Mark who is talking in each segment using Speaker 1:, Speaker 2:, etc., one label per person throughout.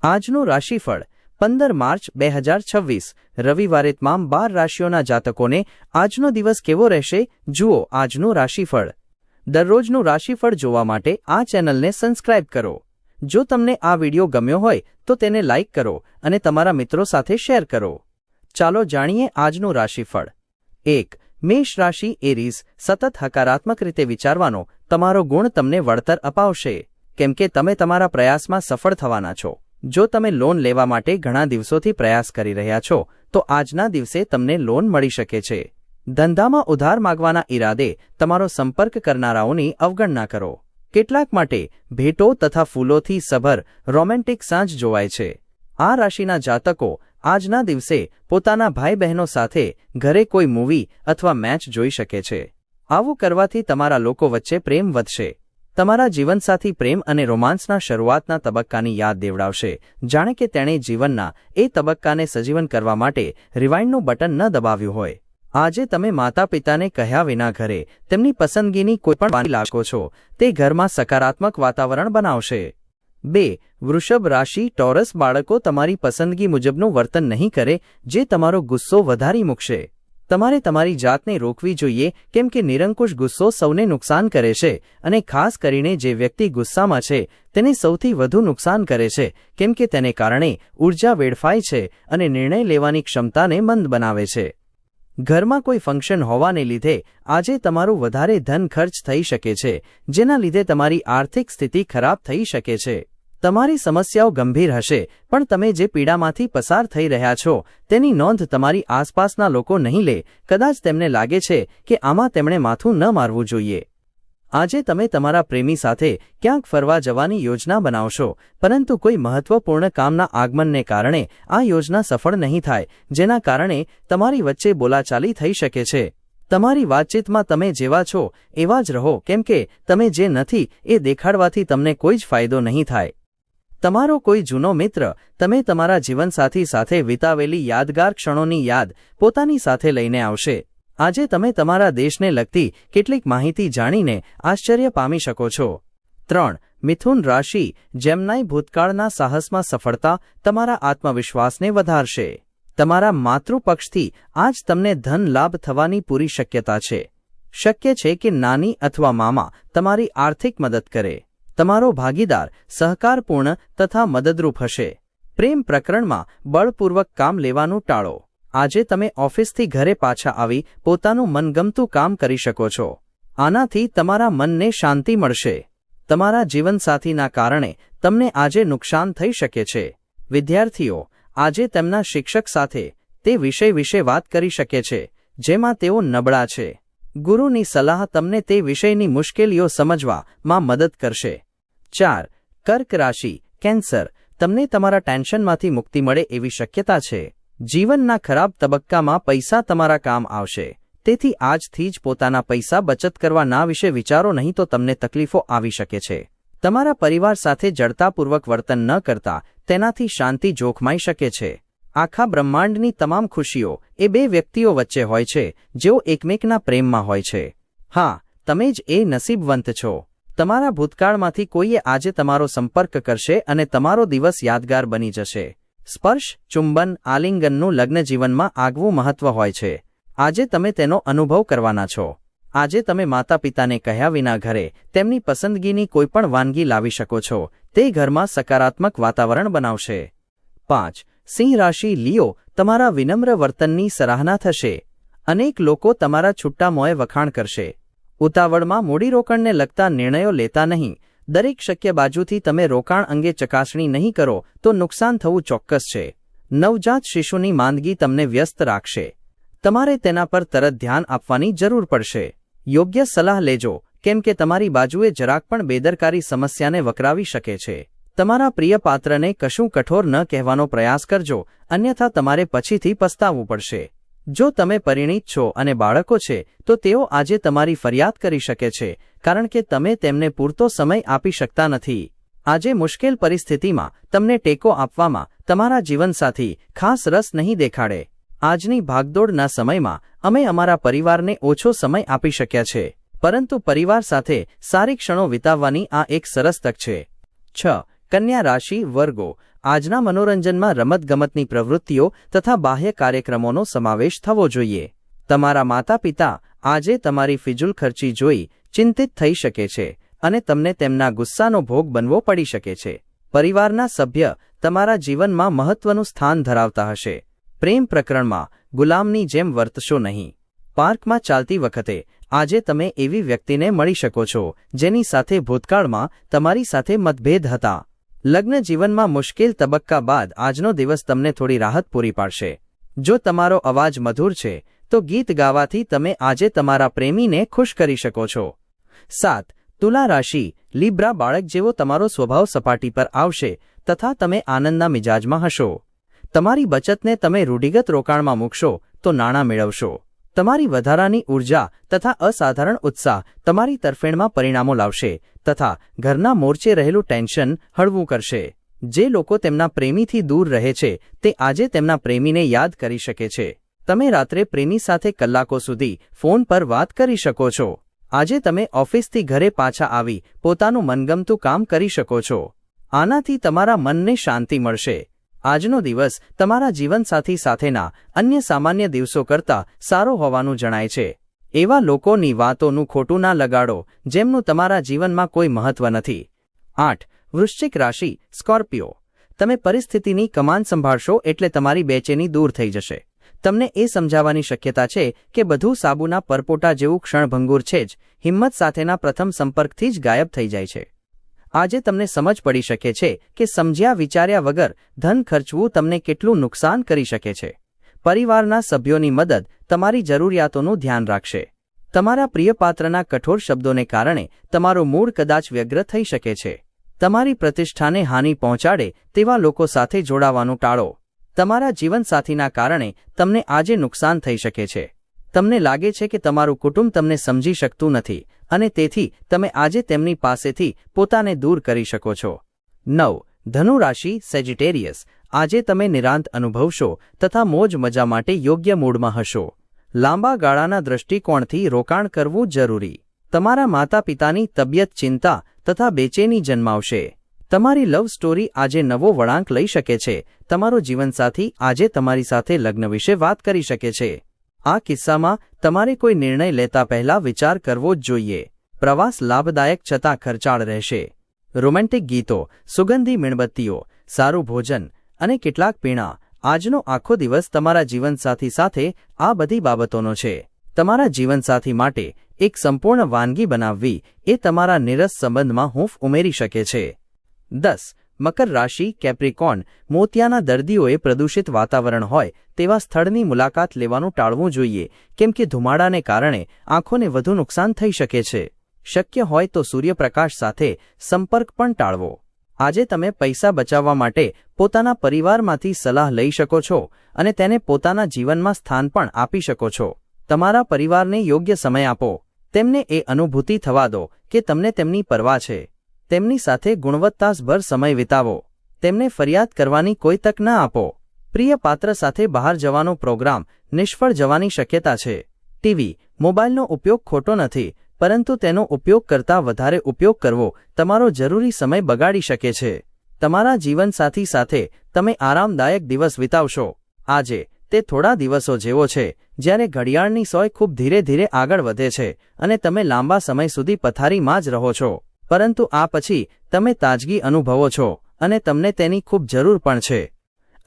Speaker 1: આજનું રાશિફળ 15 માર્ચ 2026 રવિવારે તમામ 12 રાશિઓના જાતકોને આજનો દિવસ કેવો રહેશે જુઓ આજનું રાશિફળ। દરરોજનું રાશિફળ જોવા માટે આ ચેનલને સબસ્ક્રાઇબ કરો। જો તમને આ વિડિયો ગમ્યો હોય તો તેને લાઇક કરો અને તમારા મિત્રો સાથે શેર કરો। ચાલો જાણીએ આજનું રાશિફળ। 1 મેષ રાશિ એરીઝ સતત હકારાત્મક રીતે વિચારવાનો તમારો ગુણ તમને વળતર અપાવશે કેમ કે તમે તમારા પ્રયાસમાં સફળ થવાના છો। જો તમે લોન લેવા માટે ઘણા દિવસોથી પ્રયાસ કરી રહ્યા છો તો આજના દિવસે તમને લોન મળી શકે છે। ધંધામાં ઉધાર માગવાના ઈરાદે તમારો સંપર્ક કરનારાઓની અવગણના કરો। કેટલાક માટે ભેટો તથા ફૂલોથી સભર રોમેન્ટિક સાંજ જોવાય છે। આ રાશિના જાતકો આજના દિવસે પોતાના ભાઈ બહેનો સાથે ઘરે કોઈ મૂવી અથવા મેચ જોઈ શકે છે। આવું કરવાથી તમારા લોકો વચ્ચે પ્રેમ વધશે। તમારા જીવનસાથી પ્રેમ અને રોમાન્સના શરૂઆતના તબક્કાની યાદ દેવડાવશે જાણે કે તેણે જીવનના એ તબક્કાને સજીવન કરવા માટે રિવાઇન્ડનું બટન ન દબાવ્યું હોય। આજે તમે માતા પિતાને કહ્યા વિના ઘરે તેમની પસંદગીની કોઈપણ વાનગી લાવો છો તે ઘરમાં સકારાત્મક વાતાવરણ બનાવશે। 2 વૃષભ રાશિ ટોરસ બાળકો તમારી પસંદગી મુજબનું વર્તન નહીં કરે જે તમારો ગુસ્સો વધારી મૂકશે। તમારે તમારી જાતને રોકવી જોઈએ કેમ કે નિરંકુશ ગુસ્સો સૌને નુકસાન કરે છે અને ખાસ કરીને જે વ્યક્તિ ગુસ્સામાં છે તેને સૌથી વધુ નુકસાન કરે છે કેમ કે તેને કારણે ઊર્જા વેડફાય છે અને નિર્ણય લેવાની ક્ષમતાને મંદ બનાવે છે। ઘરમાં કોઈ ફંક્શન હોવાને લીધે આજે તમારું વધારે ધન ખર્ચ થઈ શકે છે જેના લીધે તમારી આર્થિક સ્થિતિ ખરાબ થઈ શકે છે। તમારી સમસ્યાઓ ગંભીર હશે પણ તમે જે પીડામાંથી પસાર થઈ રહ્યા છો તેની નોંધ તમારી આસપાસના લોકો નહીં લે। કદાચ તેમને લાગે છે કે આમાં તેમણે માથું ન મારવું જોઈએ। આજે તમે તમારા પ્રેમી સાથે ક્યાંક ફરવા જવાની યોજના બનાવશો પરંતુ કોઈ મહત્વપૂર્ણ કામના આગમનને કારણે આ યોજના સફળ નહીં થાય જેના કારણે તમારી વચ્ચે બોલાચાલી થઈ શકે છે। તમારી વાતચીતમાં તમે જેવા છો એવા જ રહો કેમ કે તમે જે નથી એ દેખાડવાથી તમને કોઈ જ ફાયદો નહીં થાય। તમારો કોઈ જૂનો મિત્ર તમે તમારા જીવનસાથી સાથે વિતાવેલી યાદગાર ક્ષણોની યાદ પોતાની સાથે લઈને આવશે। આજે તમે તમારા દેશને લગતી કેટલીક માહિતી જાણીને આશ્ચર્ય પામી શકો છો। 3 મિથુન રાશિ જેમનાય ભૂતકાળના સાહસમાં સફળતા તમારા આત્મવિશ્વાસને વધારશે। તમારા માતૃપક્ષથી આજ તમને ધન લાભ થવાની પૂરી શક્યતા છે। શક્ય છે કે નાની અથવા મામા તમારી આર્થિક મદદ કરે। તમારો ભાગીદાર સહકારપૂર્ણ તથા મદદરૂપ હશે। પ્રેમ પ્રકરણમાં બળપૂર્વક કામ લેવાનું ટાળો। આજે તમે ઓફિસથી ઘરે પાછા આવી પોતાનું મનગમતું કામ કરી શકો છો। આનાથી તમારા મનને શાંતિ મળશે। તમારા જીવનસાથીના કારણે તમને આજે નુકસાન થઈ શકે છે। વિદ્યાર્થીઓ આજે તેમના શિક્ષક સાથે તે વિષય વિશે વાત કરી શકે છે જેમાં તેઓ નબળા છે। ગુરુની સલાહ તમને તે વિષયની મુશ્કેલીઓ સમજવામાં મદદ કરશે। 4 કર્ક રાશિ કેન્સર તમને તમારા ટેન્શનમાંથી મુક્તિ મળે એવી શક્યતા છે। જીવનના ખરાબ તબક્કામાં પૈસા તમારા કામ આવશે તેથી આજથી જ પોતાના પૈસા બચત કરવા ના વિશે વિચારો નહીં તો તમને તકલીફો આવી શકે છે। તમારા પરિવાર સાથે જડતાપૂર્વક વર્તન ન કરતા તેનાથી શાંતિ જોખમાઈ શકે છે। આખા બ્રહ્માંડની તમામ ખુશીઓ એ 2 વ્યક્તિઓ વચ્ચે હોય છે જેઓ એકમેકના પ્રેમમાં હોય છે। હા તમે જ એ નસીબવંત છો। તમારા ભૂતકાળમાંથી કોઈએ આજે તમારો સંપર્ક કરશે અને તમારો દિવસ યાદગાર બની જશે। સ્પર્શ ચુંબન આલિંગનનું લગ્ન જીવનમાં આગવું મહત્વ હોય છે। આજે તમે તેનો અનુભવ કરવાના છો। આજે તમે માતા પિતાને કહ્યા વિના ઘરે તેમની પસંદગીની કોઈપણ વાનગી લાવી શકો છો તે ઘરમાં સકારાત્મક વાતાવરણ બનાવશે। 5 સિંહ રાશિ લિયો તમારા વિનમ્ર વર્તનની સરાહના થશે। અનેક લોકો તમારા છુટ્ટા મોંએ વખાણ કરશે। ઉતાવળમાં મૂડીરોકાણને લગતા નિર્ણયો લેતા નહીં। દરેક શક્ય બાજુથી તમે રોકાણ અંગે ચકાસણી નહીં કરો તો નુકસાન થવું ચોક્કસ છે। નવજાત શિશુની માંદગી તમને વ્યસ્ત રાખશે। તમારે તેના પર તરત ધ્યાન આપવાની જરૂર પડશે। યોગ્ય સલાહ લેજો કેમ કે તમારી બાજુએ જરાક પણ બેદરકારી સમસ્યાને વકરાવી શકે છે। તમારા પ્રિય પાત્રને કશું કઠોર ન કહેવાનો પ્રયાસ કરજો અન્યથા તમારે પછીથી પસ્તાવવું પડશે। જો તમે પરિણીત છો અને બાળકો છે તો તેઓ આજે તમારી ફરિયાદ કરી શકે છે કારણ કે તમે તેમને પૂરતો સમય આપી શકતા નથી। આજે મુશ્કેલ પરિસ્થિતિમાં તમને ટેકો આપવામાં તમારા જીવનસાથી ખાસ રસ નહીં દેખાડે। આજની ભાગદોડના સમયમાં અમે અમારા પરિવારને ઓછો સમય આપી શક્યા છે પરંતુ પરિવાર સાથે સારી ક્ષણો વિતાવવાની આ એક સરસ તક છે। 6 કન્યા રાશિ વર્ગો આજના મનોરંજનમાં રમતગમતની પ્રવૃત્તિઓ તથા બાહ્ય કાર્યક્રમોનો સમાવેશ થવો જોઈએ. તમારા માતા પિતા આજે તમારી ફિજૂલ ખર્ચી જોઈ ચિંતિત થઈ શકે છે અને તમને તેમના ગુસ્સાનો ભોગ બનવો પડી શકે છે. પરિવારના સભ્ય તમારા જીવનમાં મહત્વનું સ્થાન ધરાવતા હશે. પ્રેમ પ્રકરણમાં ગુલામની જેમ વર્તશો નહીં. પાર્કમાં ચાલતી વખતે આજે તમે એવી વ્યક્તિને મળી શકો છો જેની સાથે ભૂતકાળમાં તમારી સાથે મતભેદ હતા. લગ્ન જીવનમાં મુશ્કેલ તબક્કા બાદ આજનો દિવસ તમને થોડી રાહત પૂરી પાડશે. જો તમારો અવાજ મધુર છે તો ગીત ગાવાથી તમે આજે તમારા પ્રેમીને ખુશ કરી શકો છો. 7. તુલા રાશિ લીબ્રા બાળક જેવો તમારો સ્વભાવ સપાટી પર આવશે તથા તમે આનંદના મિજાજમાં હશો. તમારી બચતને તમે રૂઢિગત રોકાણમાં મૂકશો તો નાણાં મેળવશો. તમારી વધારાની ઊર્જા તથા અસાધારણ ઉત્સાહ તમારી તરફેણમાં પરિણામો લાવશે તથા ઘરના મોરચે રહેલું ટેન્શન હળવું કરશે. જે લોકો તેમના પ્રેમીથી દૂર રહે છે તે આજે તેમના પ્રેમીને યાદ કરી શકે છે. તમે રાત્રે પ્રેમી સાથે કલાકો સુધી ફોન પર વાત કરી શકો છો. આજે તમે ઓફિસથી ઘરે પાછા આવી પોતાનું મનગમતું કામ કરી શકો છો. આનાથી તમારા મનને શાંતિ મળશે. આજનો દિવસ તમારા જીવનસાથી સાથેના અન્ય સામાન્ય દિવસો કરતાં સારો હોવાનું જણાય છે. એવા લોકોની વાતોનું ખોટું ના લગાડો જેમનું તમારા જીવનમાં કોઈ મહત્વ નથી. 8. વૃશ્ચિક રાશિ સ્કોર્પિયો તમે પરિસ્થિતિની કમાન સંભાળશો એટલે તમારી બેચેની દૂર થઈ જશે. તમને એ સમજાવવાની શક્યતા છે કે બધું સાબુના પરપોટા જેવું ક્ષણભંગુર છે જ હિંમત સાથેના પ્રથમ સંપર્કથી જ ગાયબ થઈ જાય છે. આજે તમને સમજ પડી શકે છે કે સમજ્યા વિચાર્યા વગર ધન ખર્ચવું તમને કેટલું નુકસાન કરી શકે છે. પરિવારના સભ્યોની મદદ તમારી જરૂરિયાતોનું ધ્યાન રાખશે. તમારા પ્રિયપાત્રના કઠોર શબ્દોને કારણે તમારો મૂડ કદાચ વ્યગ્ર થઈ શકે છે. તમારી પ્રતિષ્ઠાને હાનિ પહોંચાડે તેવા લોકો સાથે જોડાવાનું ટાળો. તમારા જીવનસાથીના કારણે તમને આજે નુકસાન થઈ શકે છે. તમને લાગે છે કે તમારું કુટુંબ તમને સમજી શકતું નથી અને તેથી તમે આજે તેમની પાસેથી પોતાને દૂર કરી શકો છો. 9. ધનુ રાશિ સેજિટેરિયસ આજે તમે નિરાંત અનુભવશો તથા મોજ મજા માટે યોગ્ય મૂડમાં હશો. લાંબા ગાળાના દૃષ્ટિકોણથી રોકાણ કરવું જરૂરી. તમારા માતા પિતાની તબિયત ચિંતા તથા બેચેની જન્માવશે. તમારી લવ સ્ટોરી આજે નવો વળાંક લઈ શકે છે. તમારો જીવનસાથી આજે તમારી સાથે લગ્ન વિશે વાત કરી શકે છે. આ કિસ્સામાં તમારે કોઈ નિર્ણય લેતા પહેલા વિચાર કરવો જ જોઈએ. પ્રવાસ લાભદાયક છતાં ખર્ચાળ રહેશે. રોમેન્ટિક ગીતો, સુગંધી મીણબત્તીઓ, સારું ભોજન અને કેટલાક પીણાં આજનો આખો દિવસ તમારા જીવનસાથી સાથે આ બધી બાબતોનો છે. તમારા જીવનસાથી માટે એક સંપૂર્ણ વાનગી બનાવવી એ તમારા નિરસ સંબંધમાં હૂંફ ઉમેરી શકે છે. 10. મકર રાશિ કેપ્રિકોર્ન મોતિયાના દર્દીઓએ પ્રદૂષિત વાતાવરણ હોય તેવા સ્થળની મુલાકાત લેવાનું ટાળવું જોઈએ કેમ કે ધુમાડાને કારણે આંખોને વધુ નુકસાન થઈ શકે છે. શક્ય હોય તો સૂર્યપ્રકાશ સાથે સંપર્ક પણ ટાળવો. આજે તમે પૈસા બચાવવા માટે પોતાના પરિવારમાંથી સલાહ લઈ શકો છો અને તેને પોતાના જીવનમાં સ્થાન પણ આપી શકો છો. તમારા પરિવારને યોગ્ય સમય આપો. તેમને એ અનુભૂતિ થવા દો કે તમને તેમની પરવા છે. તેમની સાથે ગુણવત્તાસભર સમય વિતાવો. તેમને ફરિયાદ કરવાની કોઈ તક ન આપો. પ્રિય પાત્ર સાથે બહાર જવાનો પ્રોગ્રામ નિષ્ફળ જવાની શક્યતા છે. ટીવી, મોબાઈલનો ઉપયોગ ખોટો નથી પરંતુ તેનો ઉપયોગ કરતાં વધારે ઉપયોગ કરવો તમારો જરૂરી સમય બગાડી શકે છે. તમારા જીવનસાથી સાથે તમે આરામદાયક દિવસ વિતાવશો. આજે તે થોડા દિવસો જેવો છે જ્યારે ઘડિયાળની સોય ખૂબ ધીરે ધીરે આગળ વધે છે અને તમે લાંબા સમય સુધી પથારીમાં જ રહો છો. પરંતુ આ પછી તમે તાજગી અનુભવો છો અને તમને તેની ખૂબ જરૂર પણ છે.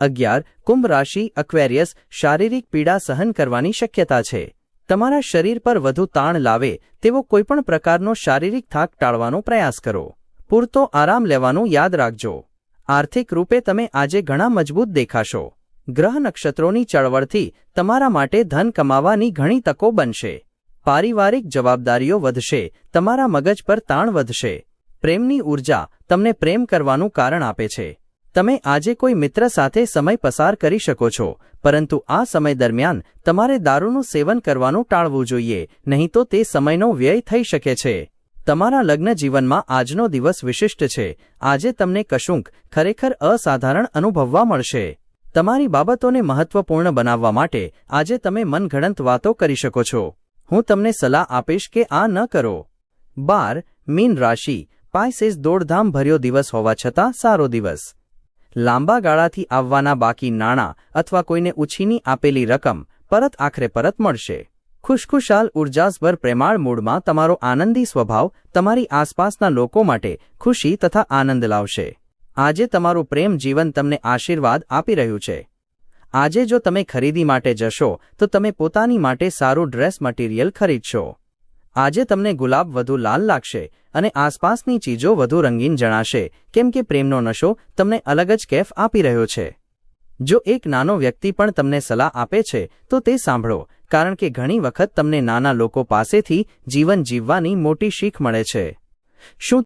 Speaker 1: 11. કુંભ રાશિ એક્વેરિયસ શારીરિક પીડા સહન કરવાની શક્યતા છે. તમારા શરીર પર વધુ તાણ લાવે તેવો કોઈપણ પ્રકારનો શારીરિક થાક ટાળવાનો પ્રયાસ કરો. પૂરતો આરામ લેવાનું યાદ રાખજો. આર્થિક રૂપે તમે આજે ઘણા મજબૂત દેખાશો. ગ્રહ નક્ષત્રોની ચળવળથી તમારા માટે ધન કમાવાની ઘણી તકો બનશે. પારિવારિક જવાબદારીઓ વધશે. તમારા મગજ પર તાણ વધશે. પ્રેમની ઊર્જા તમને પ્રેમ કરવાનું કારણ આપે છે. તમે આજે કોઈ મિત્ર સાથે સમય પસાર કરી શકો છો પરંતુ આ સમય દરમિયાન તમારે દારૂનું સેવન કરવાનું ટાળવું જોઈએ નહીં તો તે સમયનો વ્યય થઈ શકે છે. તમારા લગ્ન જીવનમાં આજનો દિવસ વિશિષ્ટ છે. આજે તમને કશુંક ખરેખર અસાધારણ અનુભવવા મળશે. તમારી બાબતોને મહત્વપૂર્ણ બનાવવા માટે આજે તમે મનગણત વાતો કરી શકો છો. હું તમને સલાહ આપીશ કે આ ન કરો. 12. મીન રાશિ પાઇસેસ દોડધામ ભર્યો દિવસ હોવા છતાં સારો દિવસ. લાંબા ગાળાથી આવવાના બાકી નાણાં અથવા કોઈને ઉછીની આપેલી રકમ આખરે પરત મળશે. ખુશખુશાલ ઉર્જાસભર પ્રેમાળ મૂડમાં તમારો આનંદી સ્વભાવ તમારી આસપાસના લોકો માટે ખુશી તથા આનંદ લાવશે. આજે તમારું પ્રેમ જીવન તમને આશીર્વાદ આપી રહ્યું છે. આજે જો તમે ખરીદી માટે જશો તો તમે પોતાની માટે સારું ડ્રેસ મટીરિયલ ખરીદશો. આજે તમને ગુલાબ વધુ લાલ લાગશે અને આસપાસની ચીજો વધુ રંગીન જણાશે કેમ કે પ્રેમનો નશો તમને અલગ જ કેફ આપી રહ્યો છે. જો એક નાનો વ્યક્તિ પણ તમને સલાહ આપે છે તો તે સાંભળો, કારણ કે ઘણી વખત તમને નાના લોકો પાસેથી જીવન જીવવાની મોટી શીખ મળે છે. શું